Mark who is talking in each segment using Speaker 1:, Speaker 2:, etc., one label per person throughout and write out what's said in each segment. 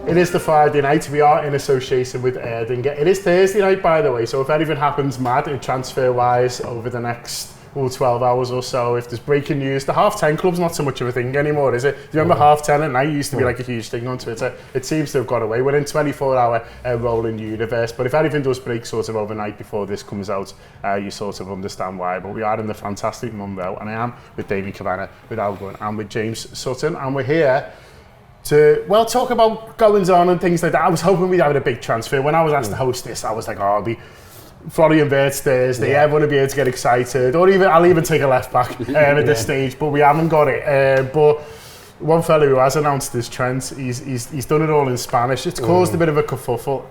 Speaker 1: It is the Friday night. We are in association with Erdinger. It is Thursday night, by the way, so if anything happens mad in transfer-wise over the next 12 hours or so, if there's breaking news, the half-10 club's not so much of a thing anymore, is it? Do you remember half-10 at night used to be like a huge thing on Twitter? It seems to have got away. We're in 24-hour rolling universe, but if anything does break sort of overnight before this comes out, you sort of understand why. But we are in the fantastic Mumbo, and I am with Damian Kavanagh, with Gunn, and with James Sutton, and we're here to, well, talk about goings on and things like that. I was hoping we'd have a big transfer. When I was asked to host this, I was like, I'll be Florian Wirtz Thursday, everyone will be able to get excited, or even I'll even take a left back at this stage, but we haven't got it. But one fellow who has announced is Trent. He's done it all in Spanish. It's caused a bit of a kerfuffle.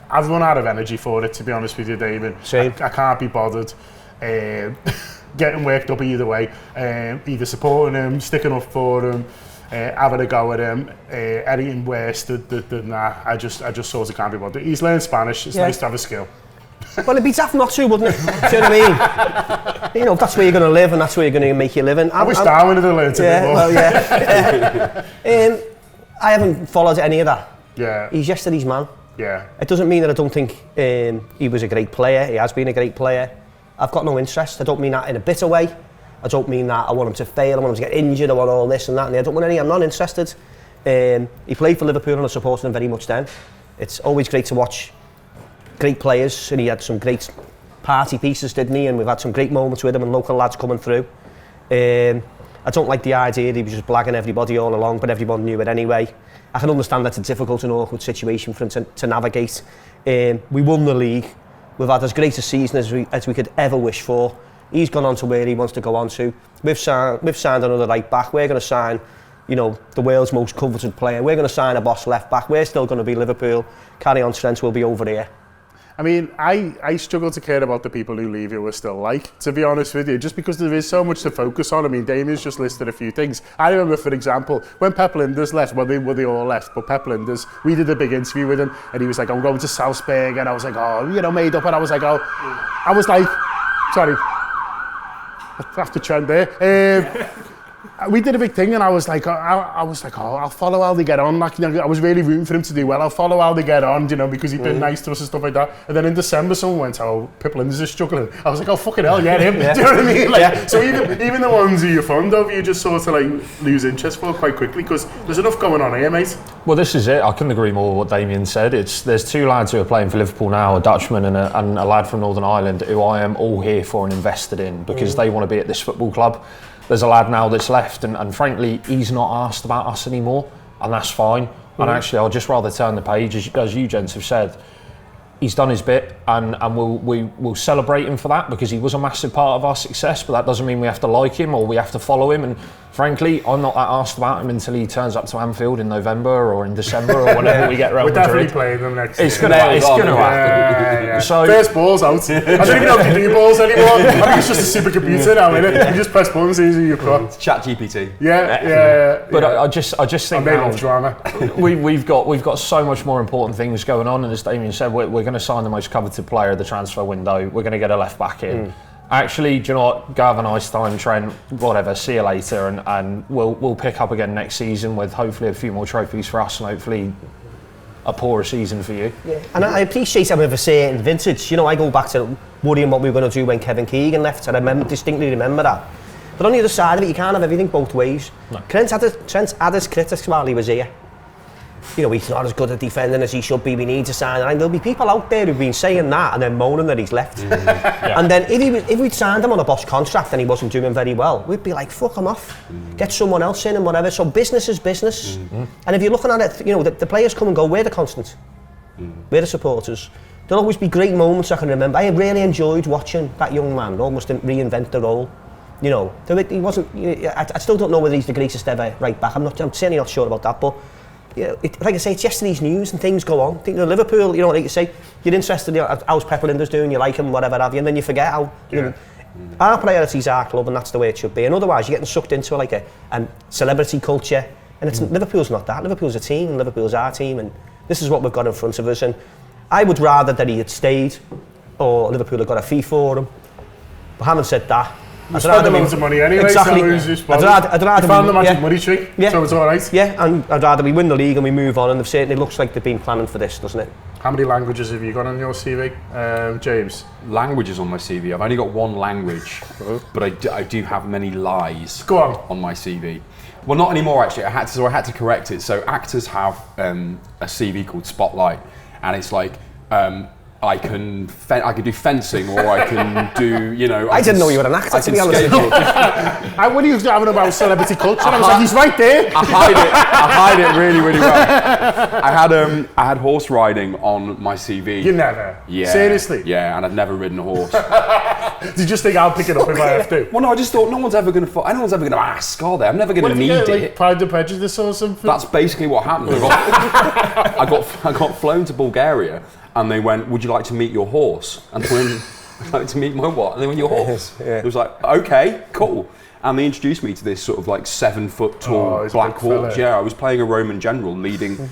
Speaker 1: I've run out of energy for it, to be honest with you, David.
Speaker 2: Same.
Speaker 1: I can't be bothered getting worked up either way. Either supporting him, sticking up for him, having a go at him, anything worse than that. I just sort of can't be bothered. He's learned Spanish. It's nice to have a skill.
Speaker 2: Well, it'd be tough not to, wouldn't it? Do you know what I mean? You know, that's where you're going to live and that's where you're going to make your living.
Speaker 1: I wish Darwin had learned to do more.
Speaker 2: Well, I haven't followed any of that.
Speaker 1: Yeah.
Speaker 2: He's yesterday's man.
Speaker 1: Yeah.
Speaker 2: It doesn't mean that I don't think he was a great player. He has been a great player. I've got no interest. I don't mean that in a bitter way. I don't mean that I want him to fail, I want him to get injured, I want all this and that. And I don't want any, I'm not interested. He played for Liverpool and I supported him very much then. It's always great to watch great players, and he had some great party pieces, didn't he? And we've had some great moments with him and local lads coming through. I don't like the idea that he was just blagging everybody all along, but everyone knew it anyway. I can understand that's a difficult and awkward situation for him to navigate. We won the league. We've had as great a season as we could ever wish for. He's gone on to where he wants to go on to. We've signed another right back. We're going to sign, you know, the world's most coveted player. We're going to sign a boss left back. We're still going to be Liverpool. Carry on, Trent will be over here.
Speaker 1: I mean, I struggle to care about the people who leave who are still like, to be honest with you, just because there is so much to focus on. I mean, Damian's just listed a few things. I remember, for example, when Pep Linders left, well, they all left, but Pep Linders, we did a big interview with him, and he was like, I'm going to Salzburg, and I was like, oh, you know, made up, and I was like, sorry, after Trent there. We did a big thing, and I was like, I'll follow how they get on. Like, you know, I was really rooting for him to do well. I'll follow how they get on, you know, because he'd been nice to us and stuff like that. And then in December, someone went, "Oh, Pip Linders is struggling." I was like, "Oh, fucking hell, yeah, him." Do you know what I mean? Like, so even the ones who you're fond of, you just sort of like lose interest for quite quickly because there's enough going on here, mate.
Speaker 3: Well, this is it. I couldn't agree more with what Damian said. There's two lads who are playing for Liverpool now, a Dutchman and a lad from Northern Ireland, who I am all here for and invested in because they want to be at this football club. There's a lad now that's left and frankly he's not asked about us anymore, and that's fine. And actually I'll just rather turn the page, as you gents have said. He's done his bit and we'll celebrate him for that because he was a massive part of our success, but that doesn't mean we have to like him or we have to follow him. And frankly, I'm not that asked about him until he turns up to Anfield in November or in December or whenever we get Real Madrid.
Speaker 1: We're definitely playing them next year.
Speaker 3: It's going to happen.
Speaker 1: Yeah. So, first ball's out. I don't even know if you do balls anymore. I think it's just a supercomputer now, innit? You just press buttons, easy you got.
Speaker 4: Chat GPT.
Speaker 1: Yeah.
Speaker 3: But I just think now
Speaker 1: drama.
Speaker 3: we've got so much more important things going on, and as Damian said, we're going to sign the most coveted player of the transfer window. We're going to get a left back in. Actually, do you know what? Go have a nice time, Trent. Whatever. See you later, and we'll pick up again next season with hopefully a few more trophies for us, and hopefully a poorer season for you.
Speaker 2: Yeah. And I appreciate having a certain vintage. You know, I go back to worrying what we were going to do when Kevin Keegan left, and I distinctly remember that. But on the other side of it, you can't have everything both ways. No. Trent had his critics while he was here. You know, he's not as good at defending as he should be, we need to sign. And there'll be people out there who've been saying that and then moaning that he's left. And then if we'd signed him on a boss contract and he wasn't doing very well, we'd be like, fuck him off, get someone else in and whatever. So business is business. And if you're looking at it, you know, the players come and go, we're the constant. We're the supporters. There'll always be great moments I can remember. I really enjoyed watching that young man almost reinvent the role. You know, he wasn't, I still don't know whether he's the greatest ever right back. I'm certainly not sure about that, but yeah, like I say, it's yesterday's news and things go on. I think Liverpool, you know, like you say, you're interested in how's Pep Linders doing, you like him, whatever have you, and then you forget how, you know, our priorities are club and that's the way it should be. And otherwise, you're getting sucked into like a celebrity culture. And it's Liverpool's not that. Liverpool's a team, and Liverpool's our team, and this is what we've got in front of us. And I would rather that he had stayed, or Liverpool had got a fee for him. But having said that,
Speaker 1: We spent loads of money anyway,
Speaker 2: exactly.
Speaker 1: so it was just
Speaker 2: I'd rather
Speaker 1: we found the magic money tree, so it's all right.
Speaker 2: Yeah, and I'd rather we win the league and we move on, and it certainly looks like they've been planning for this, doesn't it?
Speaker 1: How many languages have you got on your CV, James?
Speaker 4: Languages on my CV. I've only got one language, but I do have many lies on my CV. Well, not anymore actually. I had to correct it. So actors have a CV called Spotlight, and it's like I can do fencing, or I can do, you know.
Speaker 2: I didn't know you were an actor, to be honest.
Speaker 1: When he was having about celebrity culture, I was like, he's right there.
Speaker 4: I hide it really, really well. I had horse riding on my CV.
Speaker 1: You never?
Speaker 4: Yeah.
Speaker 1: Seriously?
Speaker 4: Yeah, and I'd never ridden a horse.
Speaker 1: Did you just think I'll pick it up if I have to?
Speaker 4: Well, no, I just thought no one's ever going to ask, are they? I'm never going to need it.
Speaker 1: Like Pride and Prejudice or something?
Speaker 4: That's basically what happened. I got flown to Bulgaria, and they went, "Would you like to meet your horse?" And I went, "Would you like to meet my what?" And they went, "Your horse." It was like, "Okay, cool." And they introduced me to this sort of like 7 foot tall black horse. Yeah, I was playing a Roman general leading.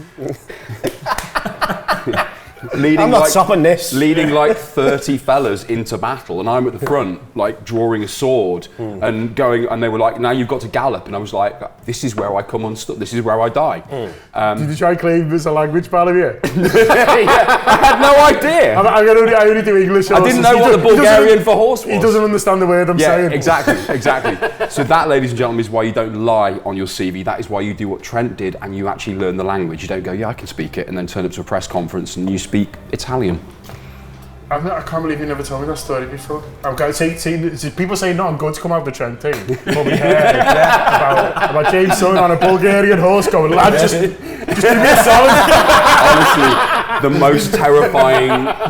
Speaker 2: I'm not stopping this.
Speaker 4: Leading like 30 fellas into battle, and I'm at the front, like drawing a sword and going. And they were like, "Now you've got to gallop." And I was like, "This is where I come unstuck. This is where I die."
Speaker 1: Did you try and claim this a language, part of you?
Speaker 4: Yeah, I had no idea.
Speaker 1: I only do English.
Speaker 4: I didn't know what the Bulgarian for horse was.
Speaker 1: He doesn't understand the word I'm saying.
Speaker 4: Exactly. So that, ladies and gentlemen, is why you don't lie on your CV. That is why you do what Trent did, and you actually learn the language. You don't go, "Yeah, I can speak it," and then turn up to a press conference and you speak Italian.
Speaker 1: I can't believe you never told me that story before. People say not good to come out of the Trent thing, but we heard about James Sutton on a Bulgarian horse going, "Lad, just do me a solid."
Speaker 4: Honestly,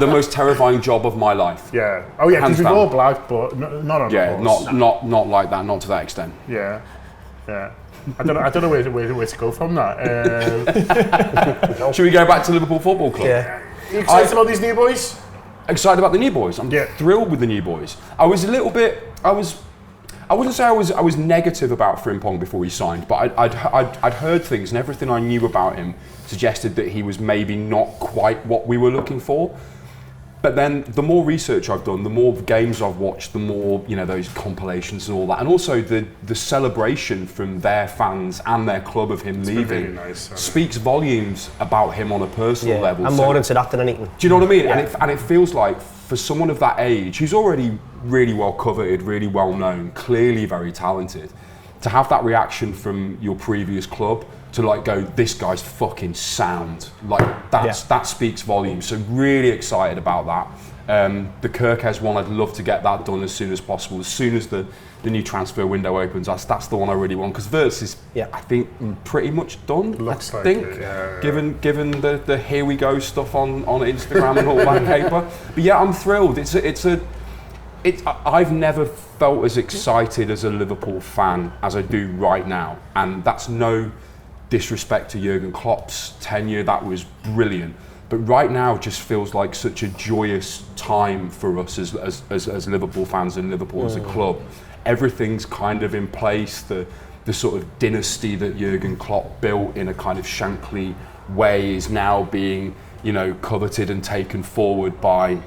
Speaker 4: the most terrifying job of my life.
Speaker 1: Yeah. Oh yeah, because we've all black, but not on a horse.
Speaker 4: Not like that, not to that extent.
Speaker 1: Yeah. I don't know where to go from that.
Speaker 4: Should we go back to Liverpool Football Club?
Speaker 1: Yeah. You excited about these new boys?
Speaker 4: Excited about the new boys. I'm thrilled with the new boys. I was a little bit. I wouldn't say I was negative about Frimpong before he signed, but I'd heard things, and everything I knew about him suggested that he was maybe not quite what we were looking for. But then the more research I've done, the more games I've watched, the more, you know, those compilations and all that, and also the celebration from their fans and their club of him leaving
Speaker 1: really nice,
Speaker 4: speaks volumes about him on a personal level.
Speaker 2: I'm more into that than anything.
Speaker 4: Do you know what I mean? Yeah. And it feels like for someone of that age, who's already really well coveted, really well known, clearly very talented, to have that reaction from your previous club, to like go, "This guy's fucking sound," like that speaks volumes. So really excited about that. The Kerkez one, I'd love to get that done as soon as possible. As soon as the new transfer window opens, that's the one I really want, because Verts is, I think, pretty much done.
Speaker 1: Looks
Speaker 4: I
Speaker 1: like
Speaker 4: think,
Speaker 1: it, yeah.
Speaker 4: given the here we go stuff on Instagram and all that paper. But yeah, I'm thrilled. I've never felt as excited as a Liverpool fan as I do right now, and that's no disrespect to Jurgen Klopp's tenure. That was brilliant, but right now just feels like such a joyous time for us as Liverpool fans and Liverpool as a club. Everything's kind of in place. The sort of dynasty that Jurgen Klopp built in a kind of Shankly way is now being, you know, coveted and taken forward by,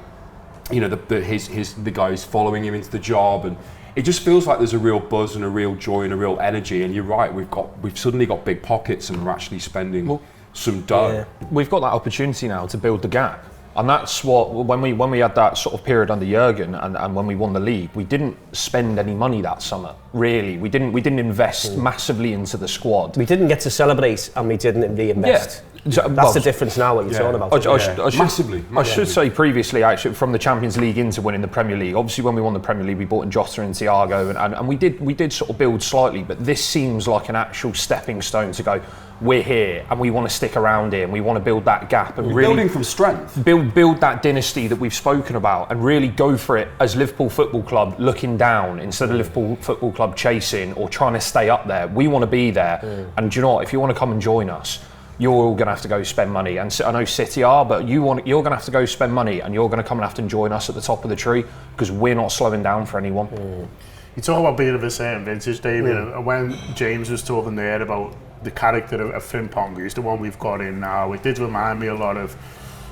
Speaker 4: you know, the guys following him into the job, and it just feels like there's a real buzz and a real joy and a real energy. And you're right, we've suddenly got big pockets, and we're actually spending some dough.
Speaker 3: Yeah. We've got that opportunity now to build the gap, and that's what when we had that sort of period under Jurgen, and when we won the league, we didn't spend any money that summer. Really, we didn't invest massively into the squad.
Speaker 2: We didn't get to celebrate, and we didn't reinvest. That's the difference now, what you're talking about.
Speaker 4: Massively.
Speaker 3: I should say previously, actually, from the Champions League into winning the Premier League, obviously when we won the Premier League, we bought in Jota and Thiago, and we did sort of build slightly, but this seems like an actual stepping stone to go, we're here, and we want to stick around here, and we want to build that gap, and really
Speaker 4: building from strength.
Speaker 3: Build that dynasty that we've spoken about, and really go for it as Liverpool Football Club, looking down instead of Liverpool Football Club chasing or trying to stay up there. We want to be there, and do you know what? If you want to come and join us, you're all going to have to go spend money. And I know City are, but you're going to have to go spend money, and you're going to come and have to join us at the top of the tree, because we're not slowing down for anyone.
Speaker 1: You talk about being of a certain vintage, Damian, and when James was talking there about the character of Frimpong, who's the one we've got in now, it did remind me a lot of,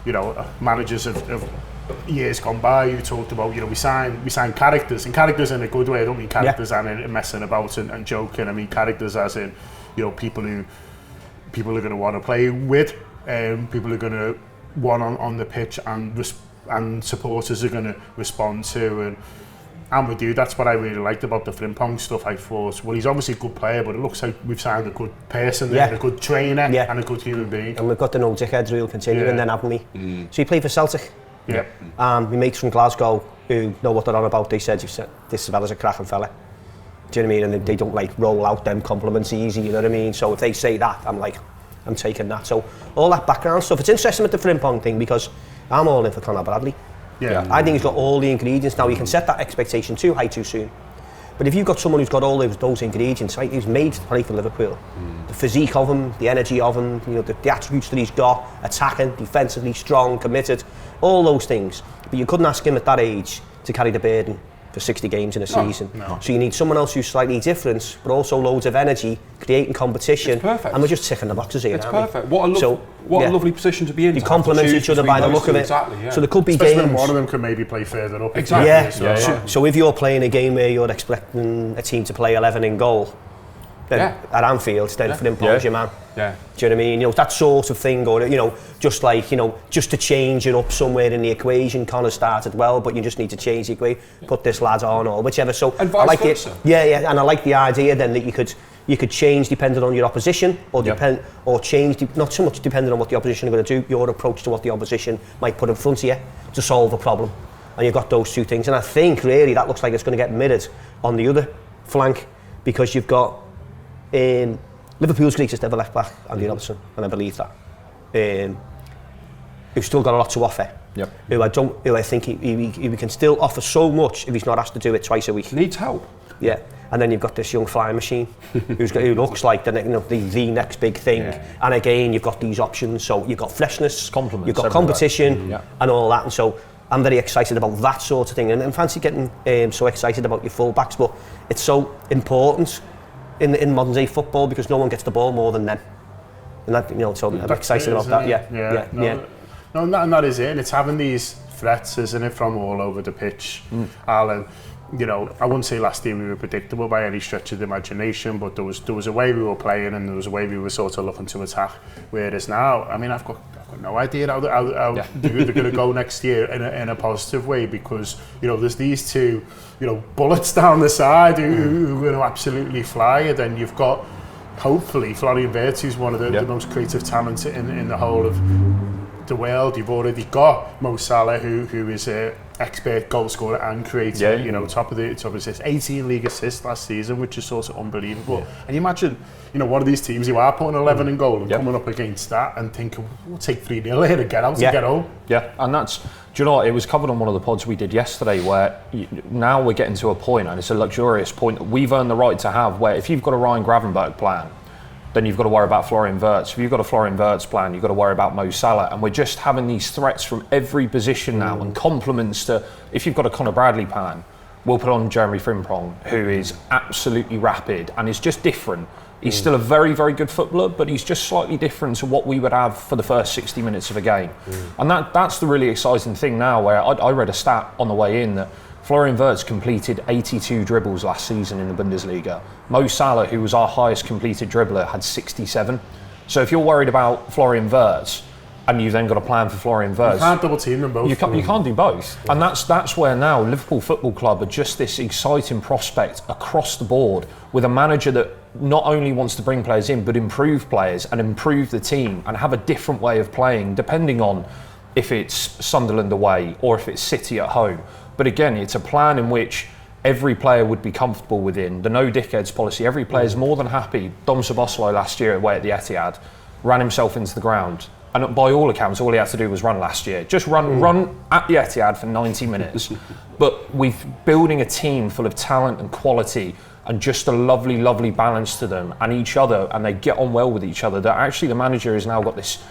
Speaker 1: you know, managers of years gone by, you talked about, we sign characters, and characters in a good way. I don't mean characters and messing about and joking. I mean characters as in, people are going to want to play with, people are going to want on the pitch, and supporters are going to respond to, and we do. That's what I really liked about the Frimpong stuff. I thought, well, he's obviously a good player, but it looks like we've signed a good person there, and a good trainer, and a good human being.
Speaker 2: And we've got the no dickheads rule continuing then, haven't we? So he played for Celtic.
Speaker 1: Yeah.
Speaker 2: My mates from Glasgow who know what they're on about, they said, this fella's a cracking fella. Do you know what I mean? And they don't like roll out them compliments easy, you know what I mean? So if they say that, I'm like, I'm taking that. So all that background stuff, it's interesting with the Frimpong thing because I'm all in for Conor Bradley.
Speaker 1: Yeah.
Speaker 2: I think he's got all the ingredients. Now, you can set that expectation too high too soon. But if you've got someone who's got all those ingredients, right, who's made to play for Liverpool, the physique of him, the energy of him, the attributes that he's got, attacking, defensively strong, committed, all those things. But you couldn't ask him at that age to carry the burden for 60 games in a season.
Speaker 1: No.
Speaker 2: So you need someone else who's slightly different, but also loads of energy, creating competition.
Speaker 4: It's perfect.
Speaker 2: And we're just ticking the boxes here.
Speaker 4: It's perfect. What a lovely position to be in.
Speaker 2: You complement each other by the look of it.
Speaker 4: Exactly, yeah.
Speaker 2: So there could be
Speaker 1: Especially
Speaker 2: games.
Speaker 1: when one of them can maybe play further up.
Speaker 4: Exactly.
Speaker 2: So if you're playing a game where you're expecting a team to play 11 in goal, then at Anfield, then Frimpong's your man.
Speaker 4: Yeah.
Speaker 2: Do you know what I mean? That sort of thing, or just to change it up somewhere in the equation. Connor started well, but you just need to change the equation, put this lad on or whichever. So
Speaker 4: and vice
Speaker 2: I like
Speaker 4: versa.
Speaker 2: it. And I like the idea then that you could change depending on your opposition, or change not so much depending on what the opposition are going to do. Your approach to what the opposition might put in front of you to solve a problem, and you've got those two things. And I think really that looks like it's going to get mirrored on the other flank because you've got in Liverpool's greatest ever left back, Andy Robertson, and I believe that. Who's still got a lot to offer.
Speaker 3: Yep.
Speaker 2: Who I think he can still offer so much if he's not asked to do it twice a week.
Speaker 4: Needs help.
Speaker 2: Yeah. And then you've got this young flying machine who looks like the next big thing. Yeah. And again, you've got these options. So you've got freshness, you've got competition, and all that. And so I'm very excited about that sort of thing. And fancy getting so excited about your full-backs, but it's so important in modern day football because no one gets the ball more than them. And that, so I'm excited about that.
Speaker 1: No, and that is it. And it's having these threats, isn't it, from all over the pitch, Alan. I wouldn't say last year we were predictable by any stretch of the imagination, but there was a way we were playing and there was a way we were sort of looking to attack. Whereas now, I mean, I've got no idea how they're going to go next year in a positive way because there's these two bullets down the side who are going to absolutely fly, and then you've got hopefully Florian Wirtz, who's one of the most creative talents in the whole of the world. You've already got Mo Salah, who is a expert goal scorer and creator, top of his assists, 18 league assists last season, which is sort of unbelievable. And you imagine, one of these teams who are putting 11 in goal and coming up against that and thinking, we'll take 3-0 here and get out and get home. Yeah,
Speaker 3: and that's, do you know what, it was covered on one of the pods we did yesterday where now we're getting to a point, and it's a luxurious point, that we've earned the right to have, where if you've got a Ryan Gravenberch plan, then you've got to worry about Florian Wirtz. If you've got a Florian Wirtz plan, you've got to worry about Mo Salah. And we're just having these threats from every position now and compliments to, if you've got a Conor Bradley plan, we'll put on Jeremy Frimpong, who is absolutely rapid and is just different. He's still a very, very good footballer, but he's just slightly different to what we would have for the first 60 minutes of a game. And that's the really exciting thing now, where I read a stat on the way in that Florian Wirtz completed 82 dribbles last season in the Bundesliga. Mo Salah, who was our highest completed dribbler, had 67. So if you're worried about Florian Wirtz, and you've then got a plan for Florian Wirtz,
Speaker 1: you can't double team them both.
Speaker 3: You can't do both. And that's where now Liverpool Football Club are just this exciting prospect across the board, with a manager that not only wants to bring players in, but improve players and improve the team and have a different way of playing, depending on if it's Sunderland away or if it's City at home. But again, it's a plan in which every player would be comfortable within. The no dickheads policy, every player's more than happy. Dom Szoboszlai last year away at the Etihad ran himself into the ground. And by all accounts, all he had to do was run last year. Just run at the Etihad for 90 minutes. But we're building a team full of talent and quality and just a lovely, lovely balance to them and each other, and they get on well with each other. That actually the manager has now got this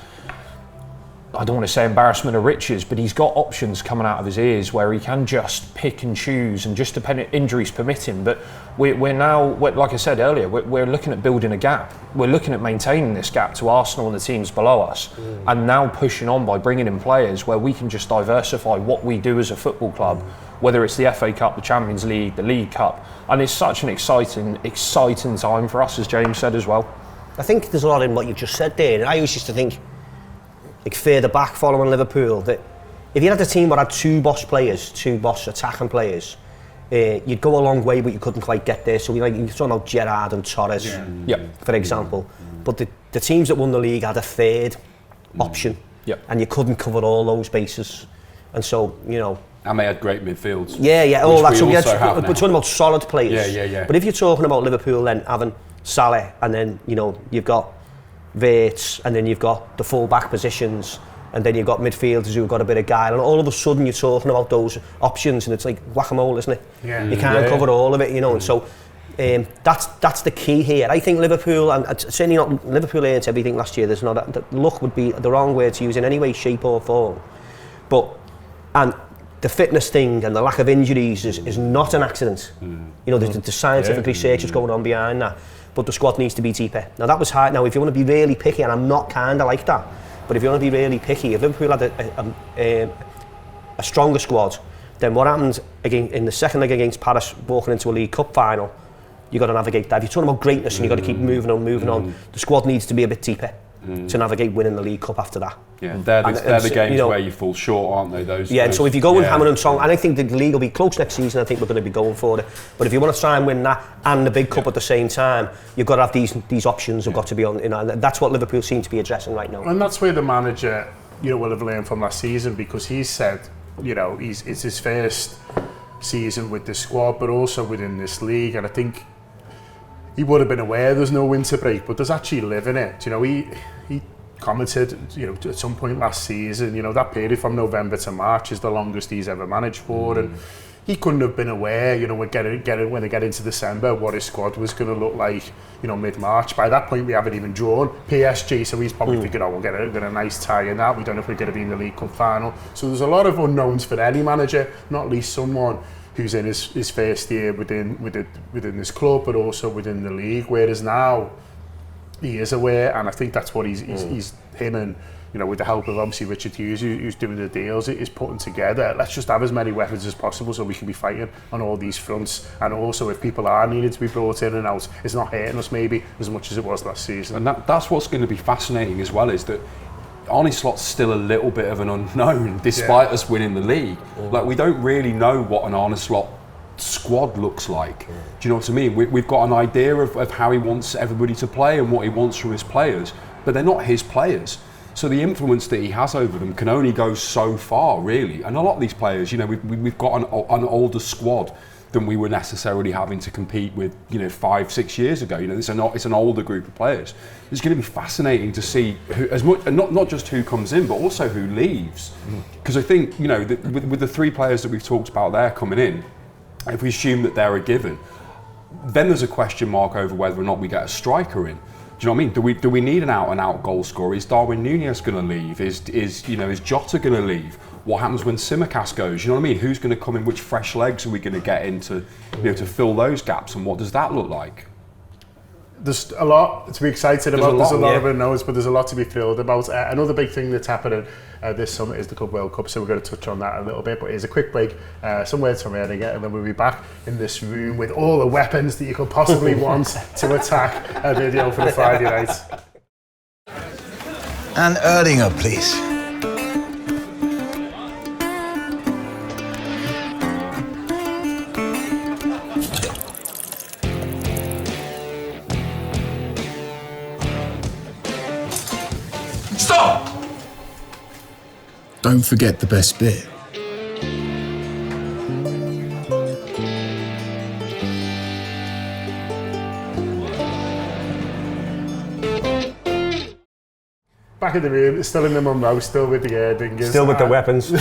Speaker 3: I don't want to say embarrassment of riches, but he's got options coming out of his ears where he can just pick and choose, and just depending injuries permit him. But we're now, like I said earlier, we're looking at building a gap. We're looking at maintaining this gap to Arsenal and the teams below us, and now pushing on by bringing in players where we can just diversify what we do as a football club, whether it's the FA Cup, the Champions League, the League Cup. And it's such an exciting time for us, as James said as well.
Speaker 2: I think there's a lot in what you've just said there, and I always used to think, like further back following Liverpool, that if you had a team that had two boss attacking players, you'd go a long way, but you couldn't quite get there. So you're talking about Gerrard and Torres, for example. But the teams that won the league had a third option, and you couldn't cover all those bases. And so, you know.
Speaker 4: And they had great midfields.
Speaker 2: Yeah, all that. So we're
Speaker 4: talking
Speaker 2: about solid players.
Speaker 4: Yeah.
Speaker 2: But if you're talking about Liverpool then having Salah, and then, you know, you've got Verts, and then you've got the full-back positions, and then you've got midfielders who've got a bit of guile, and all of a sudden you're talking about those options, and it's like whack-a-mole, isn't it? You can't cover all of it, you know. And so that's the key here. I think Liverpool, and certainly not Liverpool earned everything last year. There's not luck would be the wrong word to use in any way, shape or form. And the fitness thing and the lack of injuries is not an accident. You know, the scientific research is going on behind that. But the squad needs to be deeper. Now that was hard. Now if you want to be really picky, and I'm not kind of like that, but if you want to be really picky, if Liverpool had a stronger squad, then what happened again in the second leg against Paris, walking into a League Cup final, you got to navigate that. If you're talking about greatness and you got to keep moving on, the squad needs to be a bit deeper to navigate winning the League Cup after that.
Speaker 4: Yeah, they're the games, you know, where you fall short, aren't they? Those.
Speaker 2: And so if you go and hammer and song, and I think the league will be close next season. I think we're going to be going for it. But if you want to try and win that and the big cup at the same time, you've got to have these options. Have got to be on. You know, and that's what Liverpool seem to be addressing right now.
Speaker 1: And that's where the manager, you know, will have learned from last season, because he said, you know, it's his first season with the squad, but also within this league, and I think he would have been aware there's no winter break, but there's actually living it. You know, he commented, you know, at some point last season, you know, that period from November to March is the longest he's ever managed for, and he couldn't have been aware, you know, when they get into December, what his squad was going to look like, you know, mid-March. By that point, we haven't even drawn PSG, so he's probably thinking, oh, we'll get a nice tie in that. We don't know if we're going to be in the League Cup final. So there's a lot of unknowns for any manager, not least someone who's in his first year within this club, but also within the league. Whereas now, he is aware, and I think that's what he's him and, you know, with the help of obviously Richard Hughes, who's doing the deals, is putting together. Let's just have as many weapons as possible so we can be fighting on all these fronts. And also, if people are needed to be brought in and out, it's not hurting us maybe as much as it was last season.
Speaker 4: And that's what's going to be fascinating as well, is that Arne Slot's still a little bit of an unknown, despite us winning the league. Like, we don't really know what an Arne Slot squad looks like. Do you know what I mean? We've got an idea of how he wants everybody to play and what he wants from his players, but they're not his players. So the influence that he has over them can only go so far, really. And a lot of these players, you know, we've got an older squad than we were necessarily having to compete with, you know, 5-6 years ago. You know, it's an older group of players. It's going to be fascinating to see who, as much, and not just who comes in, but also who leaves. Because I think, you know, with the three players that we've talked about there coming in, if we assume that they're a given, then there's a question mark over whether or not we get a striker in. Do you know what I mean? Do we need an out-and-out goal scorer? Is Darwin Núñez going to leave? Is Jota going to leave? What happens when Tsimikas goes? You know what I mean? Who's going to come in? Which fresh legs are we going to get into, you know, to fill those gaps? And what does that look like?
Speaker 1: There's a lot to be excited about. There's a lot of unknowns, but there's a lot to be thrilled about. Another big thing that's happening this summer is the Club World Cup, so we're going to touch on that a little bit. But here's a quick break, some words from Erdinger, and then we'll be back in this room with all the weapons that you could possibly want to attack a video for the Friday night.
Speaker 5: And Erdinger, please.
Speaker 6: Stop! Don't forget the best bit.
Speaker 1: Back in the room, still in the Monroe, still with the Erdingers.
Speaker 2: Still with the weapons.
Speaker 1: In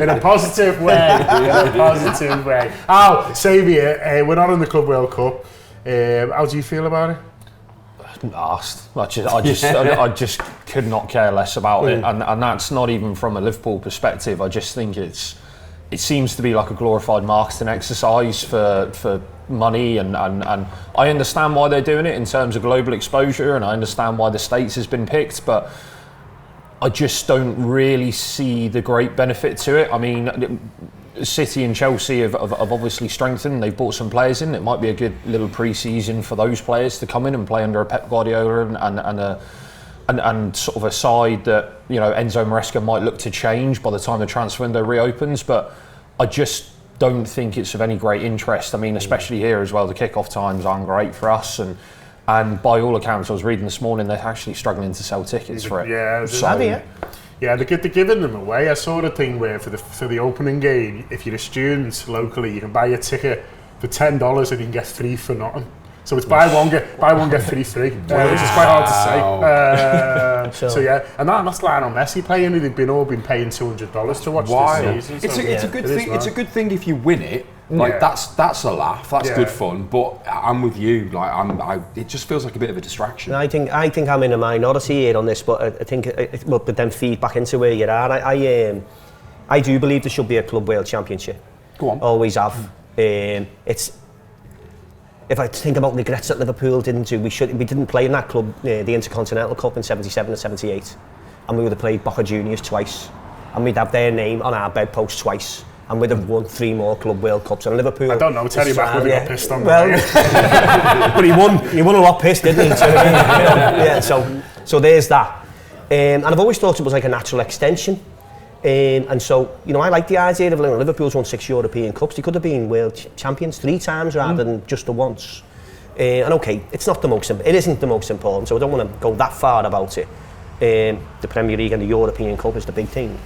Speaker 1: a positive way. Al, same here. We're not in the Club World Cup. How do you feel about it?
Speaker 3: couldn't ask. I just could not care less about it, and that's not even from a Liverpool perspective. I just think it seems to be like a glorified marketing exercise for money, and I understand why they're doing it in terms of global exposure, and I understand why the States has been picked, but I just don't really see the great benefit to it. I mean, City and Chelsea have obviously strengthened. They've brought some players in. It might be a good little pre-season for those players to come in and play under a Pep Guardiola and sort of a side that, you know, Enzo Maresca might look to change by the time the transfer window reopens. But I just don't think it's of any great interest. I mean, especially here as well, the kick-off times aren't great for us, and by all accounts, I was reading this morning, they're actually struggling to sell tickets for it.
Speaker 1: Yeah, they're giving them away. I saw the thing where for the opening game, if you're a student locally, you can buy a ticket for $10 and you can get 3 for nothing. So it's buy one get 3 free, which is quite hard to say. So yeah, and that's Lionel Messi playing. They've been paying $200 to watch this season.
Speaker 4: It's a good thing. It's a good thing if you win it. Like that's a laugh. That's good fun. But I'm with you. Like it just feels like a bit of a distraction.
Speaker 2: I think I'm in a minority here on this, but I think but then feed back into where you are. I do believe there should be a Club World Championship.
Speaker 4: Go on.
Speaker 2: Always have. It's. If I think about regrets that Liverpool didn't do, we didn't play in that club, the Intercontinental Cup in '77 and '78, and we would have played Boca Juniors twice, and we'd have their name on our bedpost twice, and we'd have won 3 more Club World Cups. And Liverpool,
Speaker 1: I don't know, Terry Mack would have got pissed on.
Speaker 2: Well, but he won a lot pissed, didn't he? Yeah, so there's that. And I've always thought it was like a natural extension. And so, you know, I like the idea of Liverpool's won 6 European Cups. They could have been world champions 3 times rather than just the once. And okay, it isn't the most important, so I don't want to go that far about it. The Premier League and the European Cup is the big thing.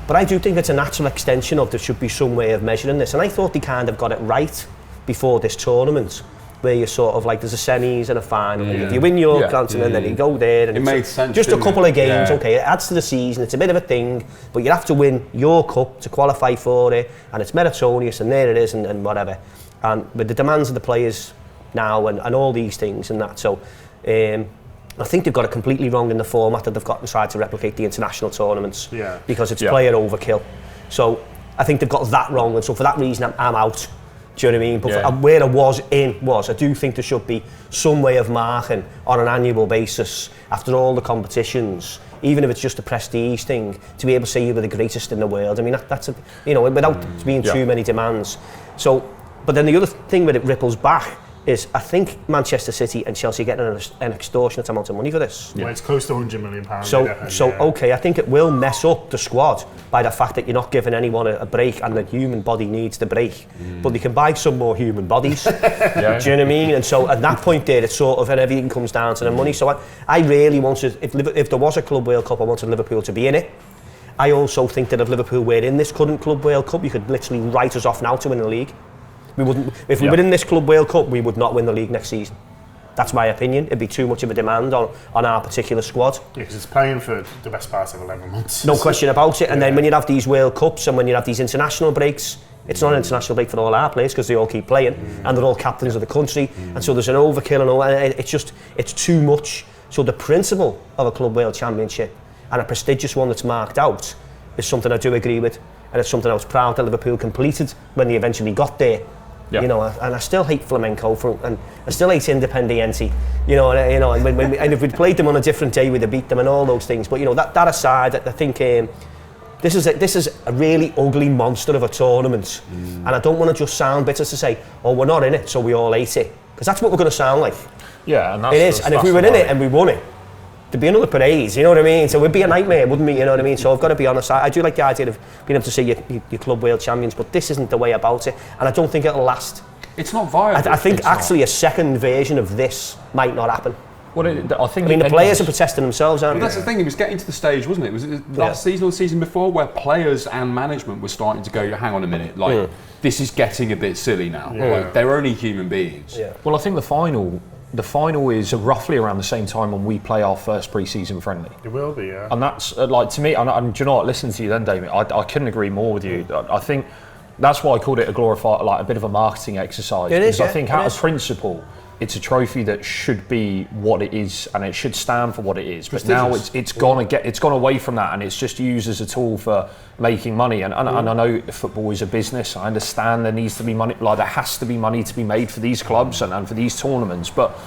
Speaker 2: But I do think it's a natural extension of there should be some way of measuring this. And I thought they kind of got it right before this tournament, where you sort of like there's a semis and a final. And if you win your continent, then you go there. And
Speaker 4: it made sense.
Speaker 2: Just a couple of games, okay, it adds to the season. It's a bit of a thing, but you have to win your cup to qualify for it, and it's meritorious, and there it is, and whatever. And with the demands of the players now and all these things and that, so I think they've got it completely wrong in the format that they've got and tried to replicate the international tournaments because it's player overkill. So I think they've got that wrong, and so for that reason I'm out. Do you know what I mean? But where I was, I do think there should be some way of marking on an annual basis after all the competitions, even if it's just a prestige thing, to be able to say you were the greatest in the world. I mean, that's a, you know, without being too many demands. So, but then the other thing where it ripples back is I think Manchester City and Chelsea are getting an extortionate amount of money for this.
Speaker 1: Well, it's close to £100 million.
Speaker 2: Okay, I think it will mess up the squad by the fact that you're not giving anyone a break, and the human body needs the break. But they can buy some more human bodies. Do you know what I mean? And so at that point there, it's sort of, and everything comes down to the money. So I really wanted, if there was a Club World Cup, I wanted Liverpool to be in it. I also think that if Liverpool were in this current Club World Cup, you could literally write us off now to win the league. We wouldn't. If we were in this Club World Cup, we would not win the league next season. That's my opinion. It'd be too much of a demand on our particular squad.
Speaker 1: Yeah, because it's playing for the best part of 11 months.
Speaker 2: No question about it. And then when you have these World Cups and when you have these international breaks, it's not an international break for all our players because they all keep playing and they're all captains of the country. And so there's an overkill and all. And it's too much. So the principle of a Club World Championship and a prestigious one that's marked out is something I do agree with. And it's something I was proud that Liverpool completed when they eventually got there. You know, and I still hate flamenco and I still hate Independiente. You know, and if we'd played them on a different day, we'd have beat them and all those things. But you know, that aside, I think this is a really ugly monster of a tournament, and I don't want to just sound bitter to say, oh, we're not in it, so we all hate it, because that's what we're going to sound like.
Speaker 3: Yeah, and that's
Speaker 2: it is. And if we were in it and we won it, there'd be another parade, you know what I mean? So it'd be a nightmare, wouldn't we? You know what I mean? So I've got to be honest, I do like the idea of being able to see your Club World Champions, but this isn't the way about it, and I don't think it'll last.
Speaker 4: It's not viable.
Speaker 2: I think actually a second version of this might not happen.
Speaker 3: Well, I mean,
Speaker 2: the players are protesting themselves, aren't they?
Speaker 4: That's the thing, it was getting to the stage, wasn't it? Was it last season or the season before where players and management were starting to go, hang on a minute, like, this is getting a bit silly now. Like, they're only human beings.
Speaker 3: Well, I think the final is roughly around the same time when we play our first pre-season friendly.
Speaker 1: It will be, yeah.
Speaker 3: And that's, like, to me, and do you know what, listening to you then, Damian, I couldn't agree more with you. I think that's why I called it a glorified, like, a bit of a marketing exercise.
Speaker 2: It is,
Speaker 3: because I think out of principle, it's a trophy that should be what it is, and it should stand for what it is. But now it's gone away from that, and it's just used as a tool for making money. And I know football is a business. I understand there needs to be money, like there has to be money to be made for these clubs and for these tournaments. But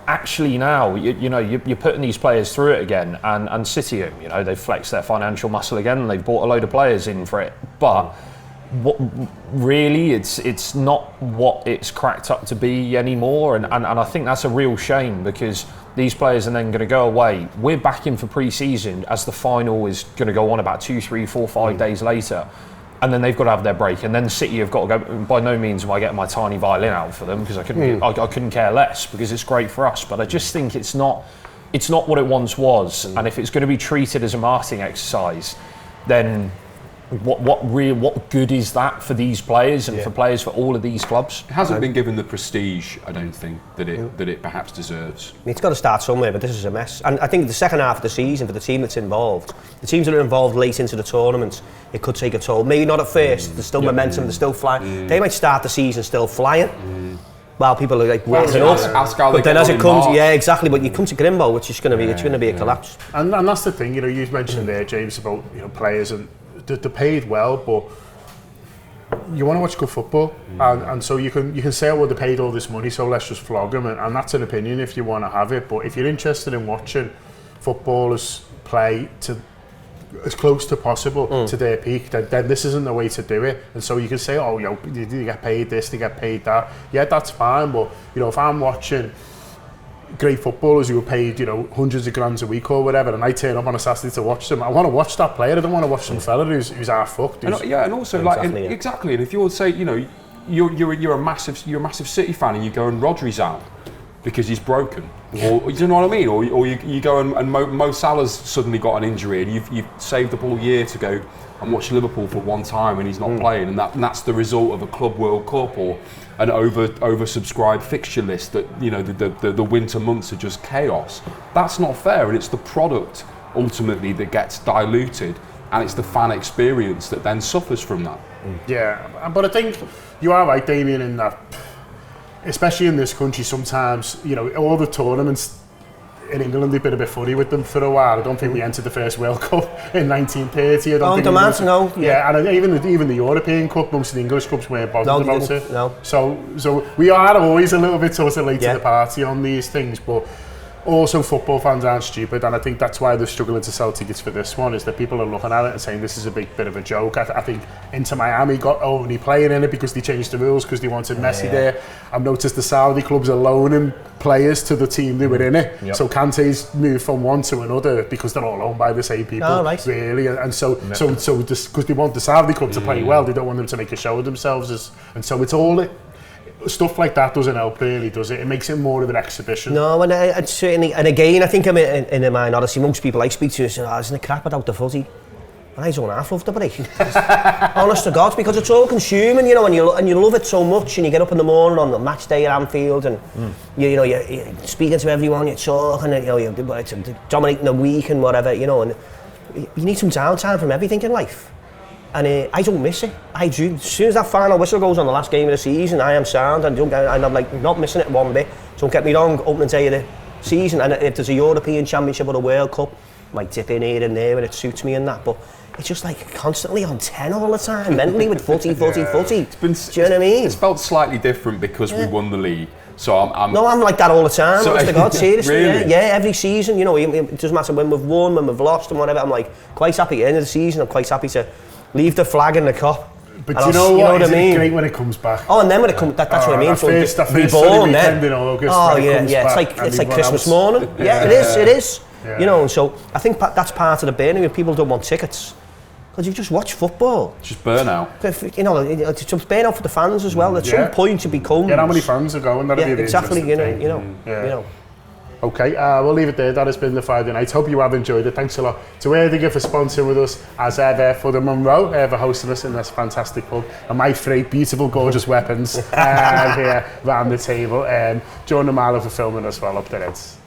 Speaker 3: actually now, you're putting these players through it again, and City, they've flexed their financial muscle again, and they've bought a load of players in for it. But what really, it's not what it's cracked up to be anymore, and I think that's a real shame, because these players are then going to go away. We're back in for pre-season as the final is going to go on about 2, 3, 4, 5 days later. And then they've got to have their break, and then City have got to go. By no means am I getting my tiny violin out for them, because I couldn't care less, because it's great for us. But I just think it's not what it once was. And if it's going to be treated as a marketing exercise, then what good is that for these players and for players for all of these clubs?
Speaker 4: It hasn't been given the prestige, I don't think, that it perhaps deserves.
Speaker 2: It's got to start somewhere, but this is a mess. And I think the second half of the season, for the team that's involved, the teams that are involved late into the tournament, it could take a toll. Maybe not at first. There's still momentum. They're still flying. They might start the season still flying. While people are like working up, but then as it comes, exactly. But you come to Grimbo, which is going to be a collapse.
Speaker 1: And that's the thing, you mentioned there, James, about players, and they're paid well, but you want to watch good football, and so you can say, well, they're paid all this money, so let's just flog them, and that's an opinion if you want to have it. But if you're interested in watching footballers play to as close to possible to their peak, then this isn't the way to do it. And so you can say, oh, you get paid this, they get paid that. Yeah, that's fine, but if I'm watching great footballers who are paid, hundreds of grand a week or whatever, and I turn up on a Saturday to watch them, I want to watch that player. I don't want to watch some fella who's half fucked.
Speaker 4: And also exactly. And if you would say, you're a massive City fan, and you go and Rodri's out because he's broken, or you know what I mean, or you go and Mo Salah's suddenly got an injury, and you've saved up all year to go and watch Liverpool for one time, and he's not playing, and that's the result of a Club World Cup or an oversubscribed fixture list that the winter months are just chaos. That's not fair, and it's the product ultimately that gets diluted, and it's the fan experience that then suffers from that.
Speaker 1: Yeah, but I think you are right, Damian, in that, especially in this country, sometimes all the tournaments in England, they've been a bit funny with them for a while. I don't think we entered the first World Cup in 1930. And even the European Cup, most of the English clubs weren't bothered about it.
Speaker 2: No.
Speaker 1: So we are always a little bit sort of late to the party on these things, but also football fans aren't stupid, and I think that's why they're struggling to sell tickets for this one, is that people are looking at it and saying this is a bit of a joke. I think Inter Miami got only playing in it because they changed the rules because they wanted Messi there. I've noticed the Saudi clubs are loaning players to the team they were in it. So Kante's moved from one to another because they're all owned by the same people, really. And so because they want the Saudi club to play well, they don't want them to make a show of themselves. And so it's all stuff like that doesn't help, really, does it? It makes it more of an exhibition.
Speaker 2: No, and certainly, and again, I think I'm in a minority. Most people I speak to say, isn't it crap without the footy? And I don't half love the break. Honest to God, because it's all consuming, and you love it so much, and you get up in the morning on the match day at Anfield, and you're speaking to everyone, you're talking, you're dominating the week and whatever, and you need some downtime from everything in life. And I don't miss it. I do. As soon as that final whistle goes on the last game of the season, I am sound, and I'm like not missing it one bit. Don't get me wrong, opening day of the season, and if there's a European Championship or a World Cup, I might dip in here and there when it suits me and that. But it's just like constantly on 10 all the time, mentally with footy. Do you know what I mean?
Speaker 4: It's felt slightly different because we won the league. So I'm
Speaker 2: like that all the time. So, honest to God, seriously.
Speaker 4: Really?
Speaker 2: Yeah, every season, it doesn't matter when we've won, when we've lost, and whatever. I'm like quite happy at the end of the season. I'm quite happy to leave the flag in the cup.
Speaker 1: But you know what I mean? It's great when it comes back.
Speaker 2: Oh, and then when it comes, that's what I mean. So
Speaker 1: that first weekend in August.
Speaker 2: Oh yeah. It's like Christmas morning. Yeah, it is. Yeah. And so I think that's part of the burning. If people don't want tickets, because you just watch football.
Speaker 4: Just burnout.
Speaker 2: It's just burnout for the fans as well. At some point it becomes.
Speaker 1: Yeah, how many fans are going? That'd be the
Speaker 2: exactly.
Speaker 1: Okay, we'll leave it there. That has been the Friday night. Hope you have enjoyed it. Thanks a lot to Erdinger for sponsoring with us, as ever, for the Monroe, for hosting us in this fantastic pub, and my three beautiful, gorgeous weapons here around the table. John and Marlo for filming as well up the Reds.